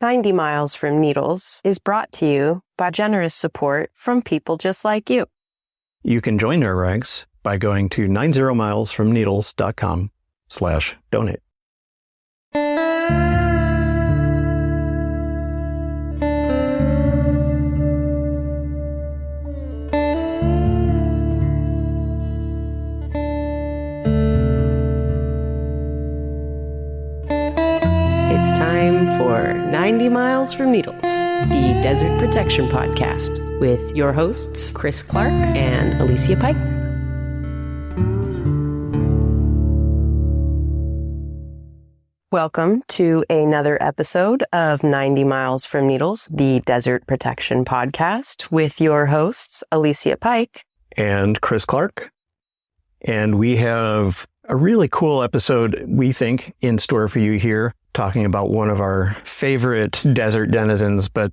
90 Miles from Needles is brought to you by generous support from people just like you. You can join their ranks by going to 90milesfromneedles.com/donate. It's time for 90 Miles from Needles, the Desert Protection Podcast, with your hosts, Chris Clark and Alicia Pike. Welcome to another episode of 90 Miles from Needles, the Desert Protection Podcast, with your hosts, Alicia Pike And Chris Clark. And we have a really cool episode, we think, in store for you here, talking about one of our favorite desert denizens. But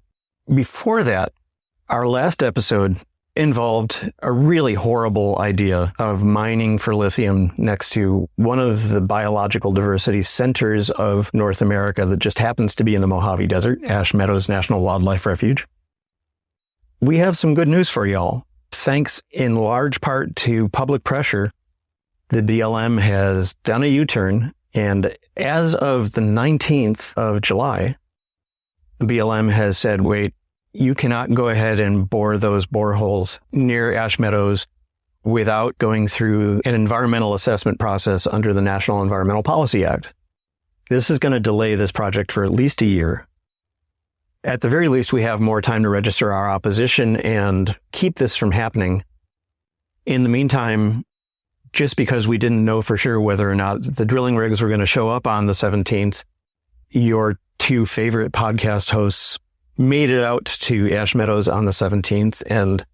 before that, our last episode involved a really horrible idea of mining for lithium next to one of the biological diversity centers of North America that just happens to be in the Mojave Desert, Meadows National Wildlife Refuge. We have some good news for y'all. Thanks in large part to public pressure, the BLM has done a U-turn, and as of the 19th of July, the BLM has said, wait, you cannot go ahead and bore those boreholes near Ash Meadows without going through an environmental assessment process under the National Environmental Policy Act. This is going to delay this project for at least a year. At the very least, we have more time to register our opposition and keep this from happening. In the meantime, just because we didn't know for sure whether or not the drilling rigs were going to show up on the 17th, your two favorite podcast hosts made it out to Ash Meadows on the 17th, and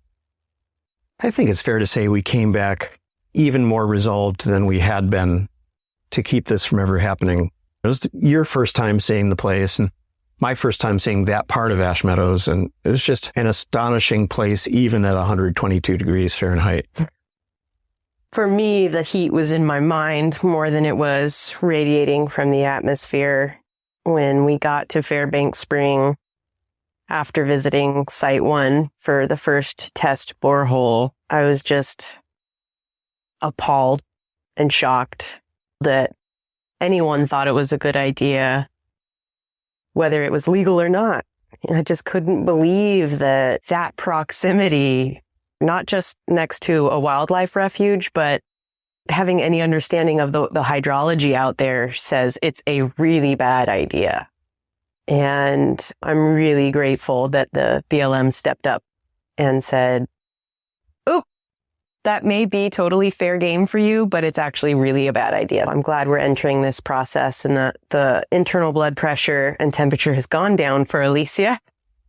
I think it's fair to say we came back even more resolved than we had been to keep this from ever happening. It was your first time seeing the place, and my first time seeing that part of Ash Meadows, and it was just an astonishing place, even at 122 degrees Fahrenheit. For me, the heat was in my mind more than it was radiating from the atmosphere. When we got to Fairbanks Spring, after visiting Site 1 for the first test borehole, I was just appalled and shocked that anyone thought it was a good idea, whether it was legal or not. I just couldn't believe that proximity, not just next to a wildlife refuge, but having any understanding of the hydrology out there, says it's a really bad idea. And I'm really grateful that the BLM stepped up and said, oh, that may be totally fair game for you, but it's actually really a bad idea. I'm glad we're entering this process and that the internal blood pressure and temperature has gone down for Alicia,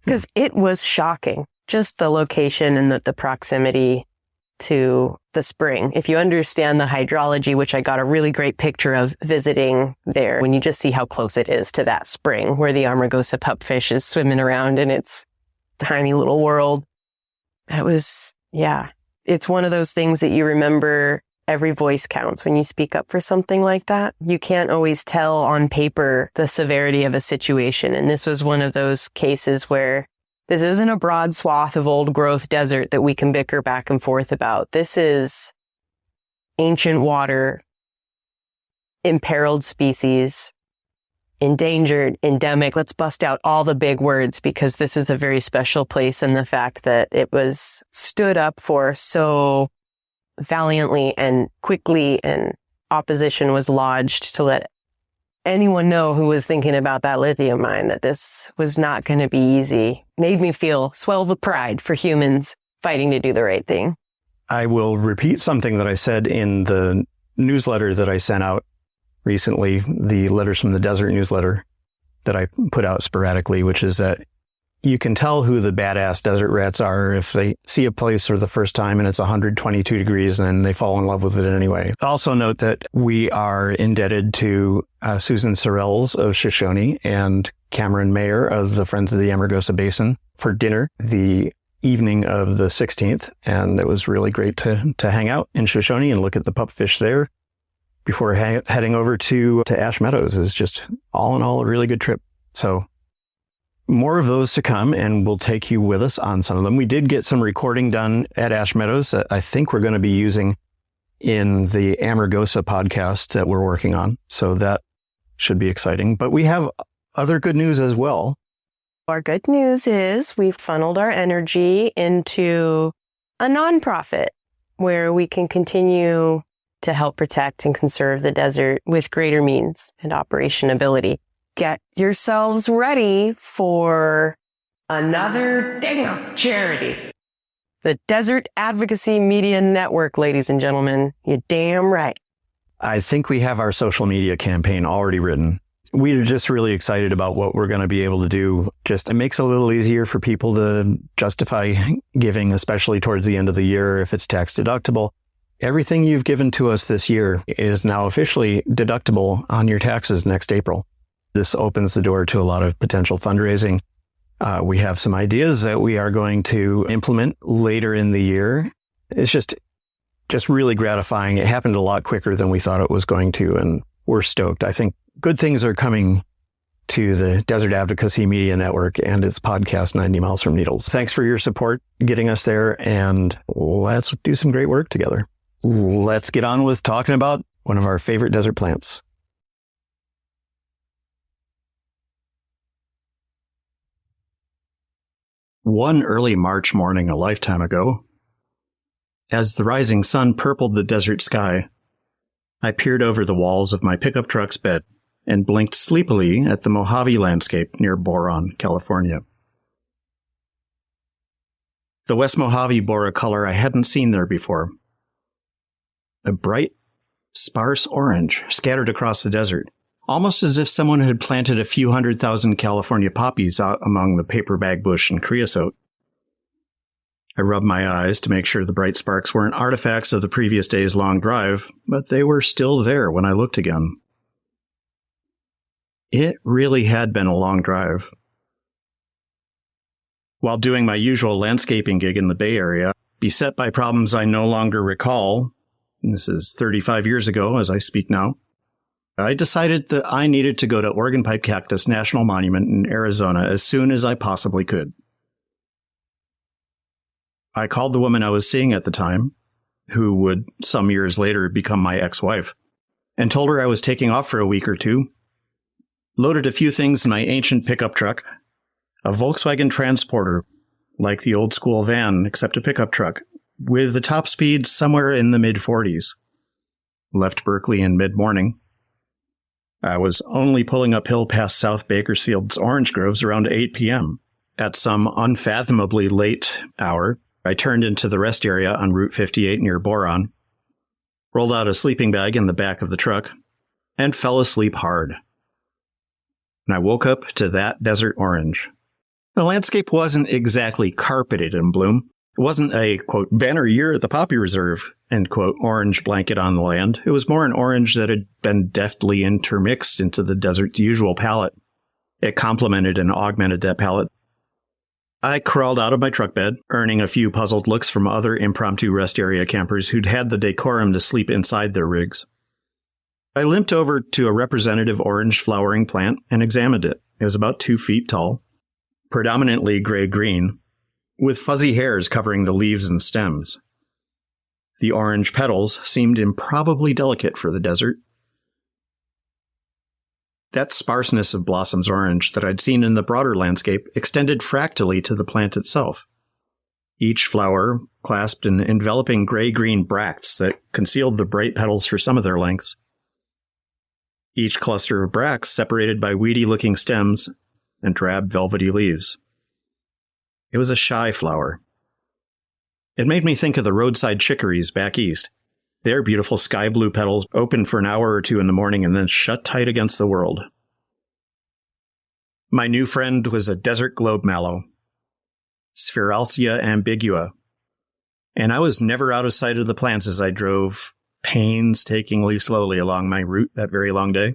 because it was shocking. Just the location and the proximity to the spring. If you understand the hydrology, which I got a really great picture of visiting there, when you just see how close it is to that spring where the Amargosa pupfish is swimming around in its tiny little world. That was, it's one of those things that you remember. Every voice counts when you speak up for something like that. You can't always tell on paper the severity of a situation. And this was one of those cases where this isn't a broad swath of old growth desert that we can bicker back and forth about. This is ancient water, imperiled species, endangered, endemic. Let's bust out all the big words, because this is a very special place, and the fact that it was stood up for so valiantly and quickly, and opposition was lodged to let anyone know who was thinking about that lithium mine that this was not going to be easy, made me feel swelled with pride for humans fighting to do the right thing. I will repeat something that I said in the newsletter that I sent out recently, the Letters from the Desert newsletter that I put out sporadically, which is that you can tell who the badass desert rats are if they see a place for the first time and it's 122 degrees and then they fall in love with it anyway. Also note that we are indebted to Susan Sorrells of Shoshone and Cameron Mayer of the Friends of the Amargosa Basin for dinner the evening of the 16th. And it was really great to hang out in Shoshone and look at the pupfish there before heading over to Ash Meadows. It was just all in all a really good trip. So more of those to come, and we'll take you with us on some of them. We did get some recording done at Ash Meadows that I think we're going to be using in the Amargosa podcast that we're working on. So that should be exciting. But we have other good news as well. Our good news is we've funneled our energy into a nonprofit where we can continue to help protect and conserve the desert with greater means and operation ability. Get yourselves ready for another damn charity. The Desert Advocacy Media Network, ladies and gentlemen. You're damn right. I think we have our social media campaign already written. We're just really excited about what we're going to be able to do. Just it makes it a little easier for people to justify giving, especially towards the end of the year if it's tax deductible. Everything you've given to us this year is now officially deductible on your taxes next April. This opens the door to a lot of potential fundraising. We have some ideas that we are going to implement later in the year. It's just really gratifying. It happened a lot quicker than we thought it was going to, and we're stoked. I think good things are coming to the Desert Advocacy Media Network and its podcast, 90 Miles from Needles. Thanks for your support getting us there, and let's do some great work together. Let's get on with talking about one of our favorite desert plants. One early March morning a lifetime ago, as the rising sun purpled the desert sky, I peered over the walls of my pickup truck's bed and blinked sleepily at the Mojave landscape near Boron, California. The West Mojave bore a color I hadn't seen there before. A bright, sparse orange scattered across the desert, almost as if someone had planted a few 100,000 California poppies out among the paper bag bush and creosote. I rubbed my eyes to make sure the bright sparks weren't artifacts of the previous day's long drive, but they were still there when I looked again. It really had been a long drive. While doing my usual landscaping gig in the Bay Area, beset by problems I no longer recall, this is 35 years ago as I speak now, I decided that I needed to go to Oregon Pipe Cactus National Monument in Arizona as soon as I possibly could. I called the woman I was seeing at the time, who would some years later become my ex-wife, and told her I was taking off for a week or two, loaded a few things in my ancient pickup truck, a Volkswagen Transporter, like the old school van except a pickup truck, with the top speed somewhere in the mid-40s. Left Berkeley in mid-morning. I was only pulling uphill past South Bakersfield's orange groves around 8 p.m. At some unfathomably late hour, I turned into the rest area on Route 58 near Boron, rolled out a sleeping bag in the back of the truck, and fell asleep hard. And I woke up to that desert orange. The landscape wasn't exactly carpeted in bloom. It wasn't a, quote, banner year at the Poppy Reserve, end quote, orange blanket on the land. It was more an orange that had been deftly intermixed into the desert's usual palette. It complemented and augmented that palette. I crawled out of my truck bed, earning a few puzzled looks from other impromptu rest area campers who'd had the decorum to sleep inside their rigs. I limped over to a representative orange flowering plant and examined it. It was about 2 feet tall, predominantly gray-green, with fuzzy hairs covering the leaves and stems. The orange petals seemed improbably delicate for the desert. That sparseness of blossoms orange that I'd seen in the broader landscape extended fractally to the plant itself. Each flower clasped an enveloping gray-green bracts that concealed the bright petals for some of their lengths. Each cluster of bracts separated by weedy-looking stems and drab velvety leaves. It was a shy flower. It made me think of the roadside chicories back east. Their beautiful sky blue petals open for an hour or two in the morning and then shut tight against the world. My new friend was a desert globe mallow, Spheralcia ambigua, and I was never out of sight of the plants as I drove painstakingly slowly along my route that very long day.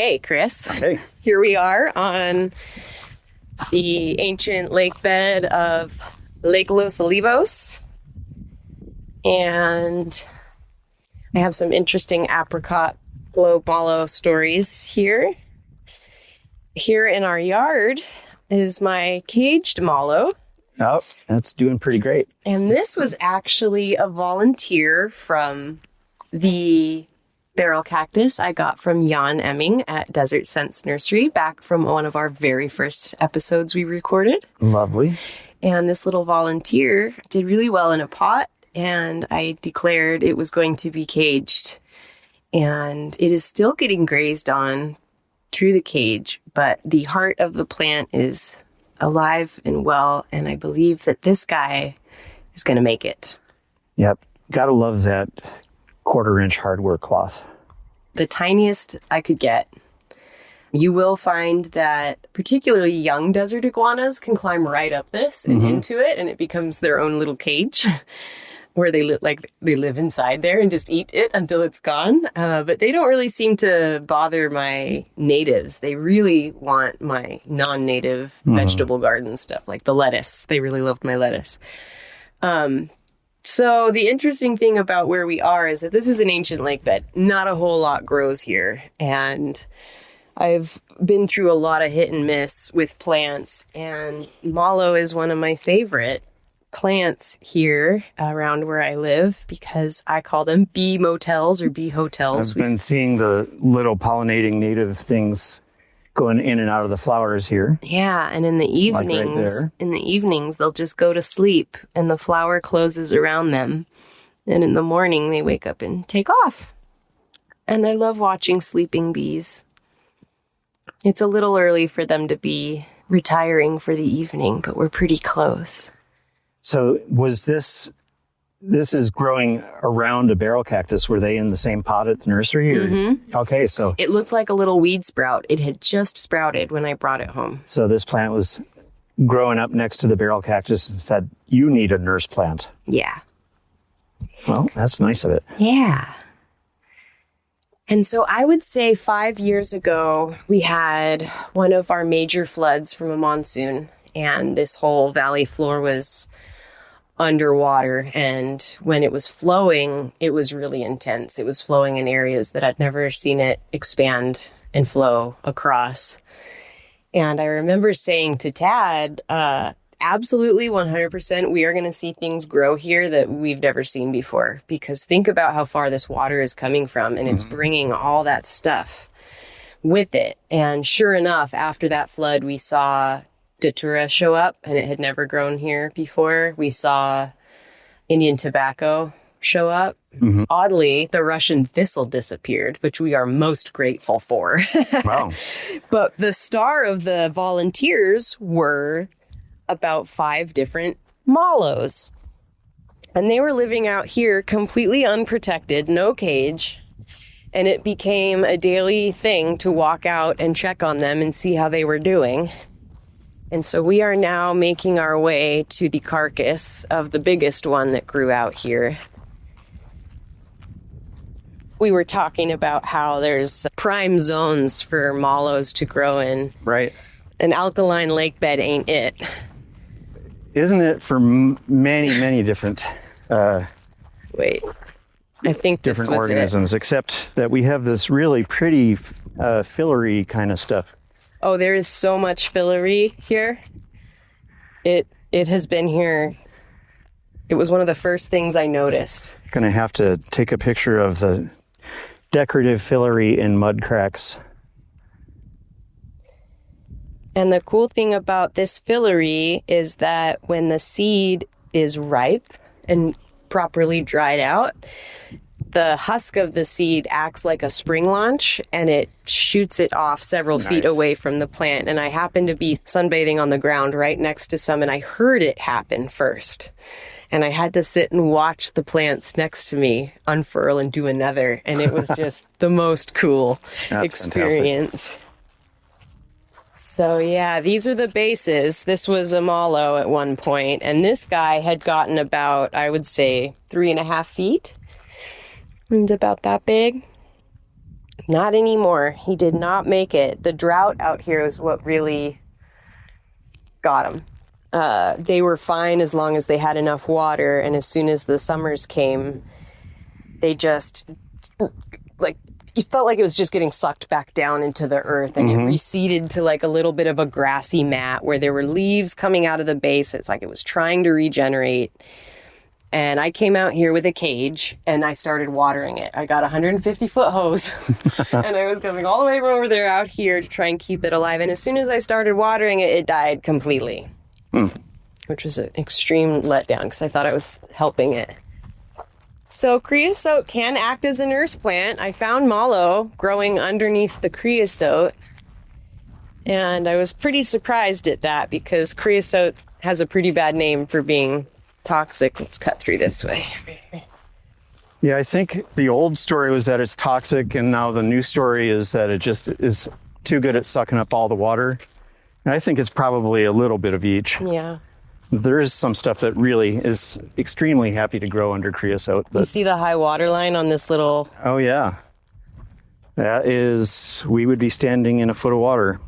Okay, Chris. Hey. Here we are on the ancient lake bed of Lake Los Olivos. And I have some interesting apricot Globe Mallow stories here. Here in our yard is my caged mallow. Oh, that's doing pretty great. And this was actually a volunteer from the barrel cactus I got from Jan Emming at Desert Sense Nursery back from one of our very first episodes we recorded. Lovely. And this little volunteer did really well in a pot, and I declared it was going to be caged. And it is still getting grazed on through the cage, but the heart of the plant is alive and well, and I believe that this guy is going to make it. Yep. Gotta love that 1/4-inch hardware cloth. The tiniest I could get. You will find that particularly young desert iguanas can climb right up this and into it, and it becomes their own little cage where they live inside there and just eat it until it's gone. But they don't really seem to bother my natives. They really want my non-native vegetable garden stuff, like the lettuce. They really loved my lettuce. So the interesting thing about where we are is that this is an ancient lake bed. Not a whole lot grows here. And I've been through a lot of hit and miss with plants, and mallow is one of my favorite plants here around where I live because I call them bee motels or bee hotels. I've been seeing the little pollinating native things going in and out of the flowers here. Yeah, and in the evenings, they'll just go to sleep and the flower closes around them. And in the morning, they wake up and take off. And I love watching sleeping bees. It's a little early for them to be retiring for the evening, but we're pretty close. So was this is growing around a barrel cactus. Were they in the same pot at the nursery? Or? Okay, so it looked like a little weed sprout. It had just sprouted when I brought it home. So this plant was growing up next to the barrel cactus and said, you need a nurse plant. Yeah. Well, that's nice of it. Yeah. And so I would say 5 years ago, we had one of our major floods from a monsoon, and this whole valley floor was underwater. And when it was flowing, it was really intense. It was flowing in areas that I'd never seen it expand and flow across. And I remember saying to Tad, absolutely 100%, we are going to see things grow here that we've never seen before. Because think about how far this water is coming from, and it's bringing all that stuff with it. And sure enough, after that flood, we saw Datura show up, and it had never grown here before. We saw Indian tobacco show up. Oddly, the Russian thistle disappeared, which we are most grateful for. Wow. But the star of the volunteers were about 5 different mallows. And they were living out here completely unprotected, no cage. And it became a daily thing to walk out and check on them and see how they were doing. And so we are now making our way to the carcass of the biggest one that grew out here. We were talking about how there's prime zones for mallows to grow in. Right. An alkaline lake bed ain't it. Isn't it for many different Wait, I think this different was organisms, except that we have this really pretty fillery kind of stuff. Oh, there is so much fillery here. It has been here. It was one of the first things I noticed. Going to have to take a picture of the decorative fillery in mud cracks. And the cool thing about this fillery is that when the seed is ripe and properly dried out, the husk of the seed acts like a spring launch, and it shoots it off several feet away from the plant. And I happened to be sunbathing on the ground right next to some, and I heard it happen first. And I had to sit and watch the plants next to me unfurl and do another. And it was just the most cool experience. Fantastic. So yeah, these are the bases. This was a mallow at one point, and this guy had gotten about, I would say, 3.5 feet. It's about that big. Not anymore. He did not make it. The drought out here is what really got him. They were fine as long as they had enough water, and as soon as the summers came, they just, like, you felt like it was just getting sucked back down into the earth, and it receded to like a little bit of a grassy mat where there were leaves coming out of the base. It's like it was trying to regenerate. And I came out here with a cage and I started watering it. I got a 150-foot hose and I was coming all the way from over there out here to try and keep it alive. And as soon as I started watering it, it died completely, which was an extreme letdown because I thought I was helping it. So creosote can act as a nurse plant. I found mallow growing underneath the creosote, and I was pretty surprised at that because creosote has a pretty bad name for being toxic. Let's cut through this way. Yeah, I think the old story was that it's toxic, and now the new story is that it just is too good at sucking up all the water. And I think it's probably a little bit of each. Yeah. There is some stuff that really is extremely happy to grow under creosote. You see the high water line on this little... Oh, yeah. That is... We would be standing in a foot of water.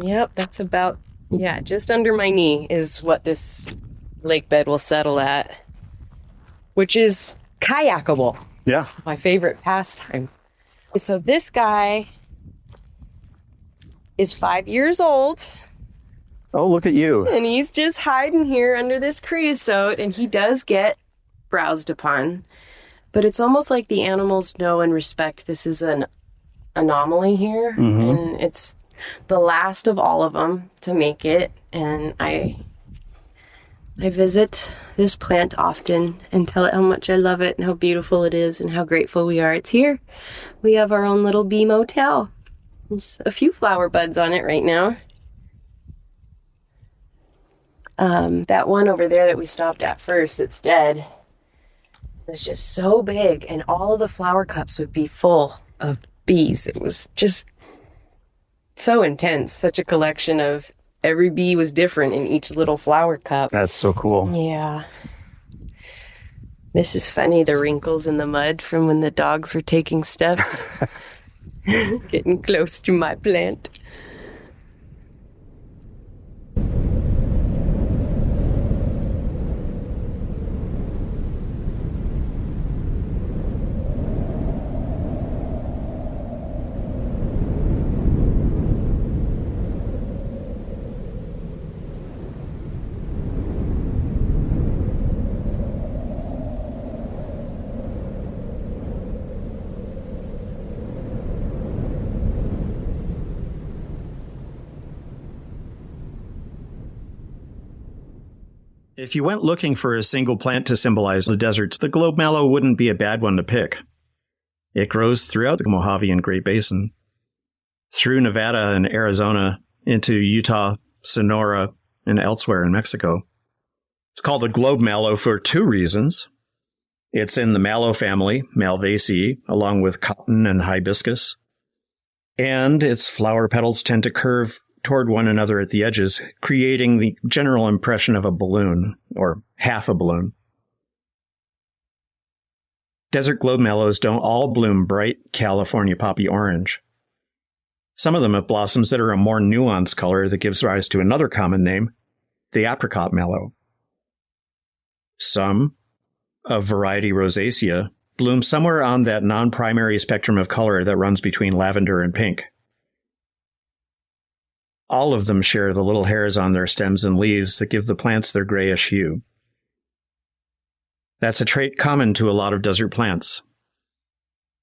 Yep, that's about... Yeah, just under my knee is what this lake bed will settle at, which is kayakable. Yeah. My favorite pastime. So this guy is 5 years old. Oh, look at you. And he's just hiding here under this creosote, and he does get browsed upon. But it's almost like the animals know and respect this is an anomaly here, and it's the last of all of them to make it. And I visit this plant often and tell it how much I love it and how beautiful it is and how grateful we are it's here. We have our own little bee motel. There's a few flower buds on it right now. That one over there that we stopped at first that's dead was just so big, and all of the flower cups would be full of bees. It was just so intense. Such a collection of every bee was different in each little flower cup. That's so cool. Yeah. This is funny, the wrinkles in the mud from when the dogs were taking steps. Getting close to my plant. If you went looking for a single plant to symbolize the deserts, the Globe Mallow wouldn't be a bad one to pick. It grows throughout the Mojave and Great Basin, through Nevada and Arizona, into Utah, Sonora, and elsewhere in Mexico. It's called a Globe Mallow for two reasons. It's in the mallow family, Malvaceae, along with cotton and hibiscus. And its flower petals tend to curve toward one another at the edges, creating the general impression of a balloon, or half a balloon. Desert globe mallows don't all bloom bright California poppy orange. Some of them have blossoms that are a more nuanced color that gives rise to another common name, the apricot mallow. Some, of variety rosacea, bloom somewhere on that non-primary spectrum of color that runs between lavender and pink. All of them share the little hairs on their stems and leaves that give the plants their grayish hue. That's a trait common to a lot of desert plants.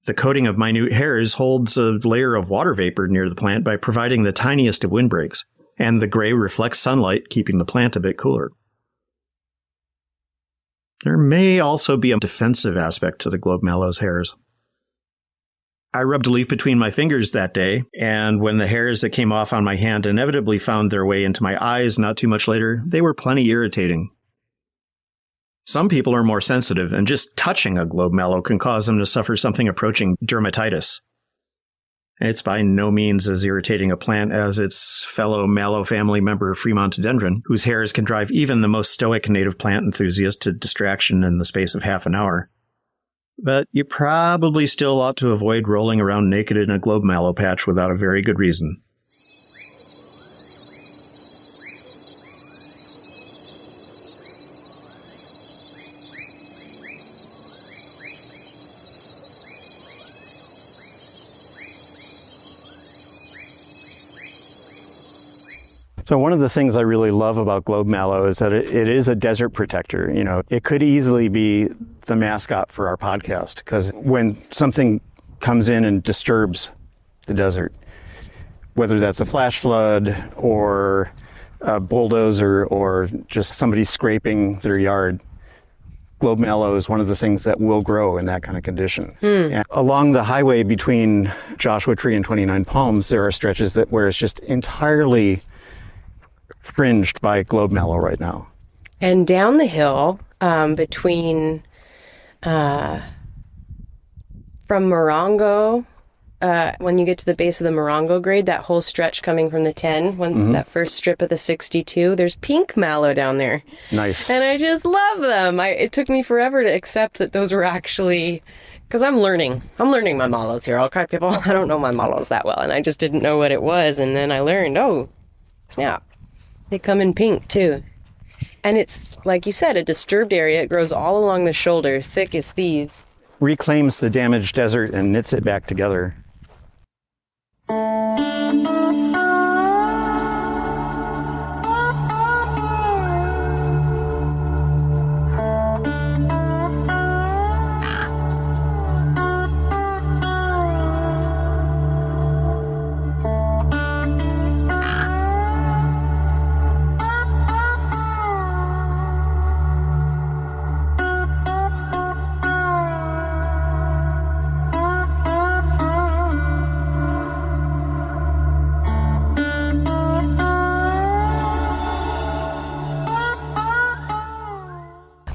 The coating of minute hairs holds a layer of water vapor near the plant by providing the tiniest of windbreaks, and the gray reflects sunlight, keeping the plant a bit cooler. There may also be a defensive aspect to the globe mallow's hairs. I rubbed a leaf between my fingers that day, and when the hairs that came off on my hand inevitably found their way into my eyes not too much later, they were plenty irritating. Some people are more sensitive, and just touching a globe mallow can cause them to suffer something approaching dermatitis. It's by no means as irritating a plant as its fellow mallow family member Fremontodendron, whose hairs can drive even the most stoic native plant enthusiast to distraction in the space of half an hour. But you probably still ought to avoid rolling around naked in a Globe Mallow patch without a very good reason. So one of the things I really love about Globe Mallow is that it is a desert protector. You know, it could easily be the mascot for our podcast, because when something comes in and disturbs the desert, whether that's a flash flood or a bulldozer or just somebody scraping their yard, Globe Mallow is one of the things that will grow in that kind of condition. And along the highway between Joshua Tree and 29 Palms, there are stretches where it's just entirely fringed by Globe Mallow right now. And down the hill between from Morongo, when you get to the base of the Morongo grade, that whole stretch coming from the 10, that first strip of the 62, there's pink mallow down there. Nice. And I just love them. It took me forever to accept that those were actually, because I'm learning my mallows here. I'll cry people, I don't know my mallows that well, and I just didn't know what it was. And then I learned, oh, snap. They come in pink, too. And it's, like you said, a disturbed area. It grows all along the shoulder, thick as thieves. Reclaims the damaged desert and knits it back together.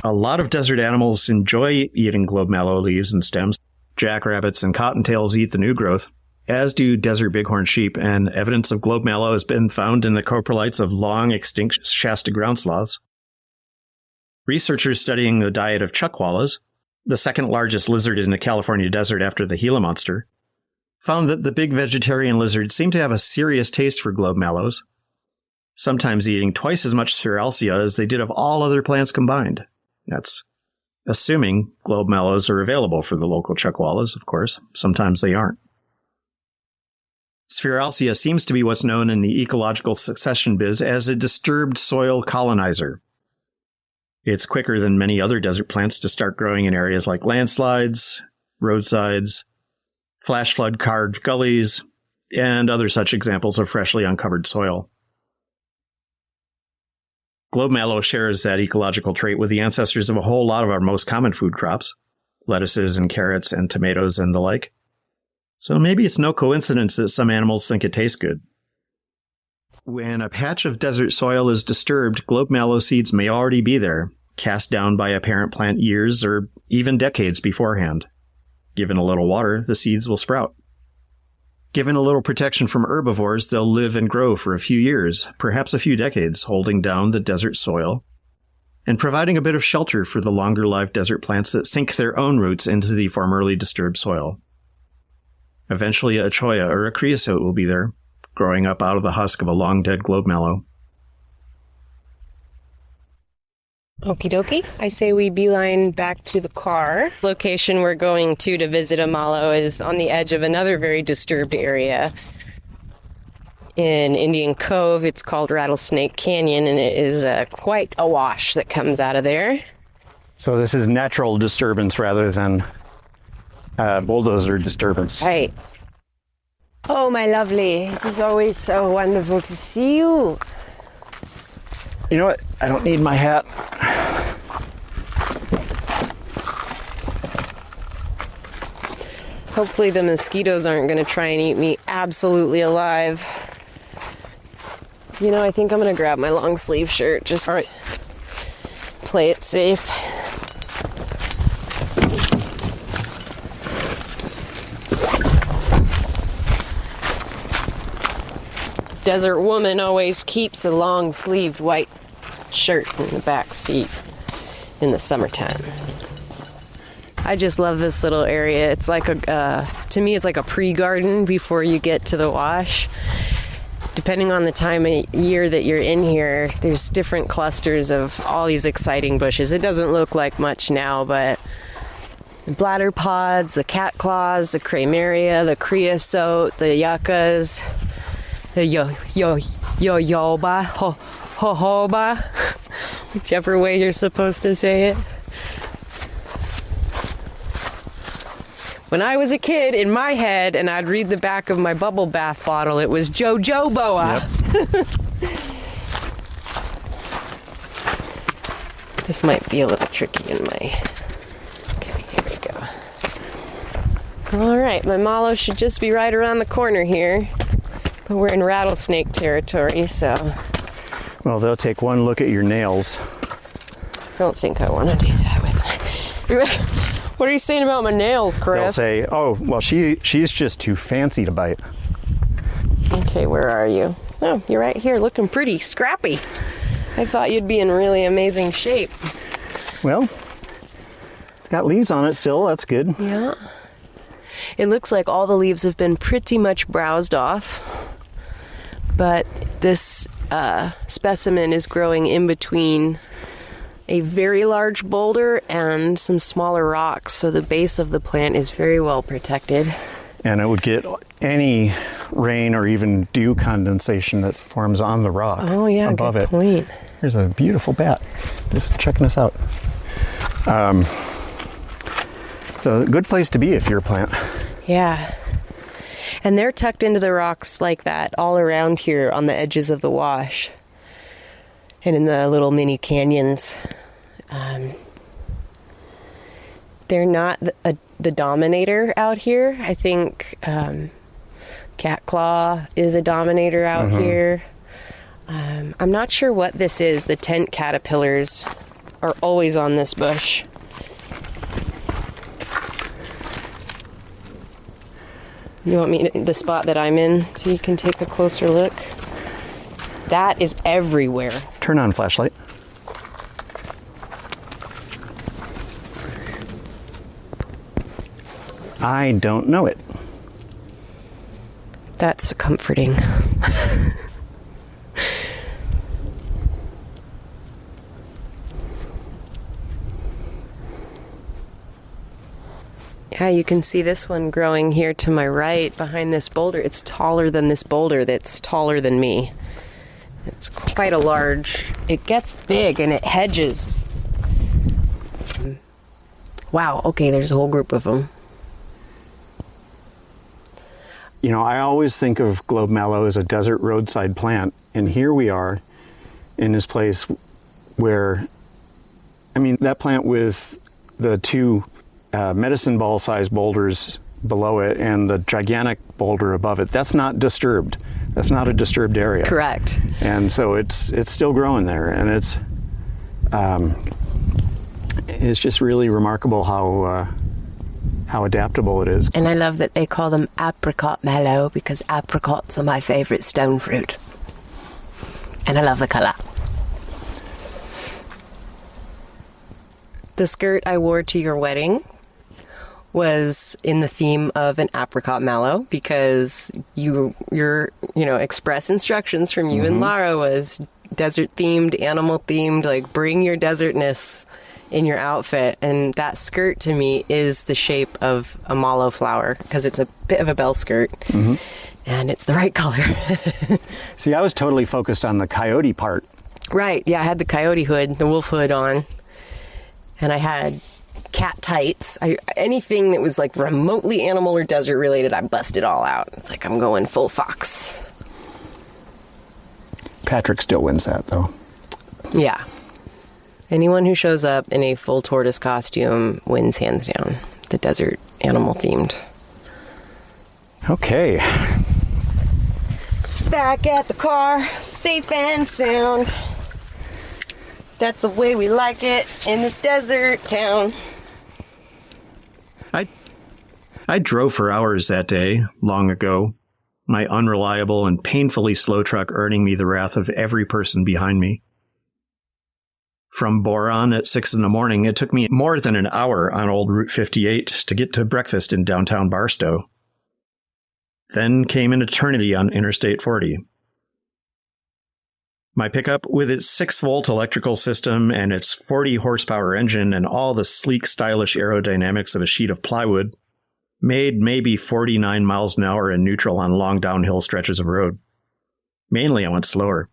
A lot of desert animals enjoy eating Globe Mallow leaves and stems. Jackrabbits and cottontails eat the new growth, as do desert bighorn sheep, and evidence of Globe Mallow has been found in the coprolites of long-extinct Shasta ground sloths. Researchers studying the diet of chuckwallas, the second largest lizard in the California desert after the Gila monster, found that the big vegetarian lizards seem to have a serious taste for Globe Mallows, sometimes eating twice as much Sphaerosia as they did of all other plants combined. That's assuming Globe Mallows are available for the local chuckwallas, of course. Sometimes they aren't. Sphaerosia seems to be what's known in the ecological succession biz as a disturbed soil colonizer. It's quicker than many other desert plants to start growing in areas like landslides, roadsides, flash flood carved gullies, and other such examples of freshly uncovered soil. Globe Mallow shares that ecological trait with the ancestors of a whole lot of our most common food crops, lettuces and carrots and tomatoes and the like. So maybe it's no coincidence that some animals think it tastes good. When a patch of desert soil is disturbed, Globe Mallow seeds may already be there, cast down by a parent plant years or even decades beforehand. Given a little water, the seeds will sprout. Given a little protection from herbivores, they'll live and grow for a few years, perhaps a few decades, holding down the desert soil and providing a bit of shelter for the longer-lived desert plants that sink their own roots into the formerly disturbed soil. Eventually, a cholla or a creosote will be there, growing up out of the husk of a long-dead Globe Mallow. Okie dokie. I say we beeline back to the car. Location we're going to visit a mallow is on the edge of another very disturbed area in Indian Cove. It's called Rattlesnake Canyon, and it is quite a wash that comes out of there. So this is natural disturbance rather than bulldozer disturbance. Right. Oh, my lovely. It is always so wonderful to see you. You know what? I don't need my hat. Hopefully the mosquitoes aren't going to try and eat me absolutely alive. You know, I think I'm going to grab my long sleeve shirt. Just all right. Play it safe. Desert woman always keeps a long-sleeved white shirt in the back seat in the summertime. I just love this little area. It's like to me, it's like a pre-garden before you get to the wash. Depending on the time of year that you're in here, there's different clusters of all these exciting bushes. It doesn't look like much now, but the bladder pods, the cat claws, the crameria, the creosote, the yuccas, the yoyoba, jojoba, whichever way you're supposed to say it. When I was a kid, in my head, and I'd read the back of my bubble bath bottle, it was jojoboa. Yep. This might be a little tricky in my... Okay, here we go. All right, my mallow should just be right around the corner here. But we're in rattlesnake territory, so... Well, they'll take one look at your nails. I don't think I want to do that with my... What are you saying about my nails, Chris? They'll say, oh, well, she's just too fancy to bite. Okay, where are you? Oh, you're right here, looking pretty scrappy. I thought you'd be in really amazing shape. Well, it's got leaves on it still. That's good. Yeah. It looks like all the leaves have been pretty much browsed off. But this specimen is growing in between a very large boulder and some smaller rocks, so the base of the plant is very well protected. And it would get any rain or even dew condensation that forms on the rock above it. Point. There's a beautiful bat just checking us out. So a good place to be if you're a plant. Yeah. And they're tucked into the rocks like that all around here on the edges of the wash and in the little mini canyons. They're not the dominator out here. I think catclaw is a dominator out here. I'm not sure what this is. The tent caterpillars are always on this bush. You want me to, the spot that I'm in so you can take a closer look? That is everywhere. Turn on flashlight. I don't know it. That's comforting. Yeah, you can see this one growing here to my right behind this boulder. It's taller than this boulder that's taller than me. It's quite a large... It gets big and it hedges. Wow, okay, there's a whole group of them. You know, I always think of Globe Mallow as a desert roadside plant, and here we are in this place where, I mean, that plant with the two medicine ball sized boulders below it and the gigantic boulder above it, that's not disturbed. That's not a disturbed area. Correct. And so it's still growing there, and it's just really remarkable how adaptable it is. And I love that they call them apricot mallow because apricots are my favorite stone fruit. And I love the color. The skirt I wore to your wedding was in the theme of an apricot mallow because your express instructions from you and Lara was desert themed, animal themed, like bring your desertness in your outfit. And that skirt to me is the shape of a mallow flower because it's a bit of a bell skirt and it's the right color. See, I was totally focused on the coyote part. Right, yeah, I had the coyote hood, the wolf hood on, and I had cat tights. Anything that was like remotely animal or desert related, I busted all out. It's like I'm going full fox. Patrick still wins that though. Yeah. Anyone who shows up in a full tortoise costume wins hands down. The desert animal themed. Okay. Back at the car, safe and sound. That's the way we like it in this desert town. I drove for hours that day, long ago, my unreliable and painfully slow truck earning me the wrath of every person behind me. From Boron at 6 in the morning, it took me more than an hour on old Route 58 to get to breakfast in downtown Barstow. Then came an eternity on Interstate 40. My pickup, with its 6-volt electrical system and its 40-horsepower engine and all the sleek, stylish aerodynamics of a sheet of plywood, made maybe 49 miles an hour in neutral on long downhill stretches of road. Mainly, I went slower.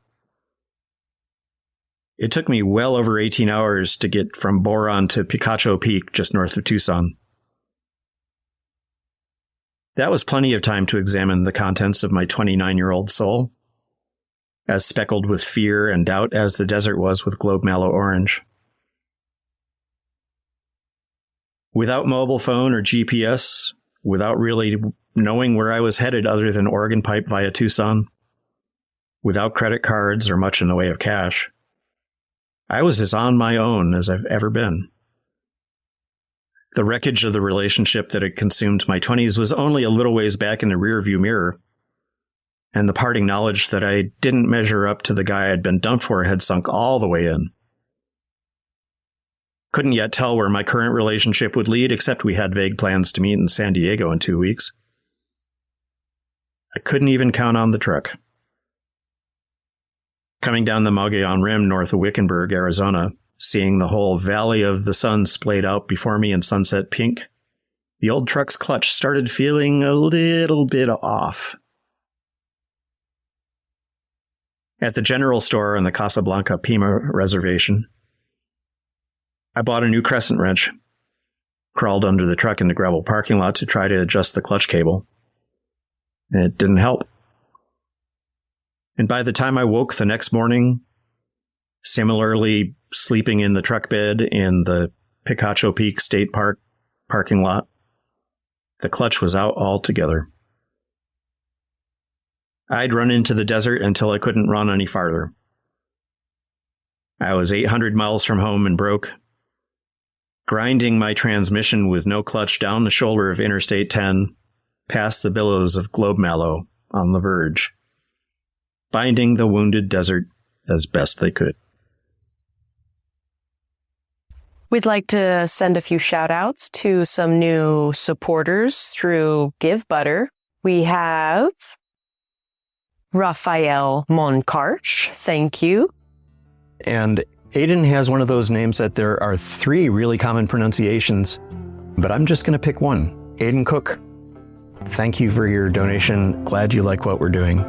It took me well over 18 hours to get from Boron to Picacho Peak, just north of Tucson. That was plenty of time to examine the contents of my 29-year-old soul, as speckled with fear and doubt as the desert was with Globe Mallow orange. Without mobile phone or GPS, without really knowing where I was headed other than Oregon Pipe via Tucson, without credit cards or much in the way of cash, I was as on my own as I've ever been. The wreckage of the relationship that had consumed my 20s was only a little ways back in the rearview mirror, and the parting knowledge that I didn't measure up to the guy I'd been dumped for had sunk all the way in. Couldn't yet tell where my current relationship would lead, except we had vague plans to meet in San Diego in 2 weeks. I couldn't even count on the truck. Coming down the Mogollon Rim north of Wickenburg, Arizona, seeing the whole Valley of the Sun splayed out before me in sunset pink, the old truck's clutch started feeling a little bit off. At the general store on the Casablanca Pima Reservation, I bought a new crescent wrench, crawled under the truck in the gravel parking lot to try to adjust the clutch cable. It didn't help. And by the time I woke the next morning, similarly sleeping in the truck bed in the Picacho Peak State Park parking lot, the clutch was out altogether. I'd run into the desert until I couldn't run any farther. I was 800 miles from home and broke, grinding my transmission with no clutch down the shoulder of Interstate 10, past the billows of Globe Mallow on the verge, binding the wounded desert as best they could. We'd like to send a few shout outs to some new supporters through Give Butter. We have Raphael Moncarch. Thank you. And Aiden has one of those names that there are 3 really common pronunciations, but I'm just going to pick one. Aiden Cook. Thank you for your donation. Glad you like what we're doing.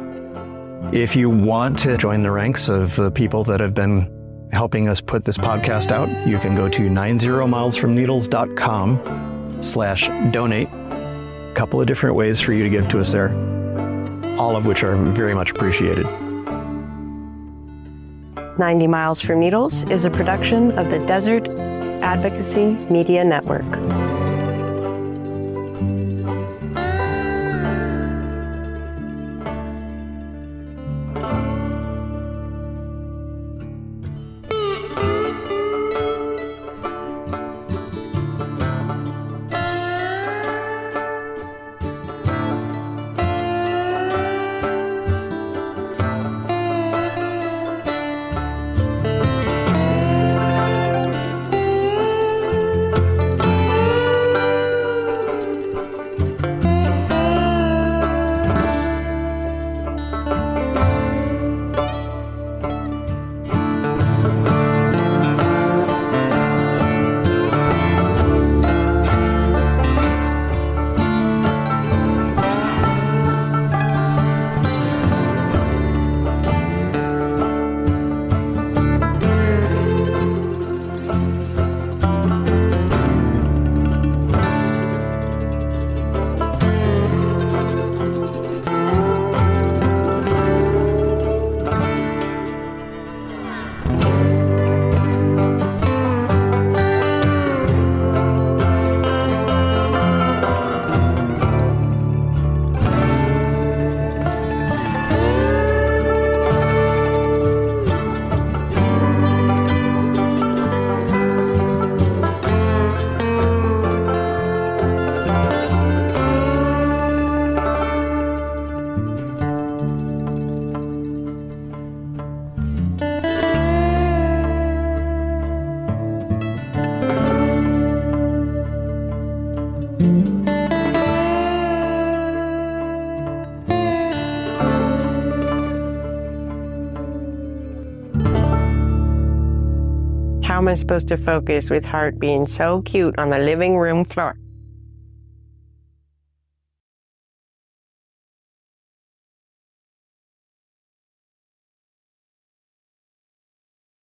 If you want to join the ranks of the people that have been helping us put this podcast out, you can go to 90milesfromneedles.com/donate. A couple of different ways for you to give to us there, all of which are very much appreciated. 90 Miles from Needles is a production of the Desert Advocacy Media Network. How am I supposed to focus with Heart being so cute on the living room floor?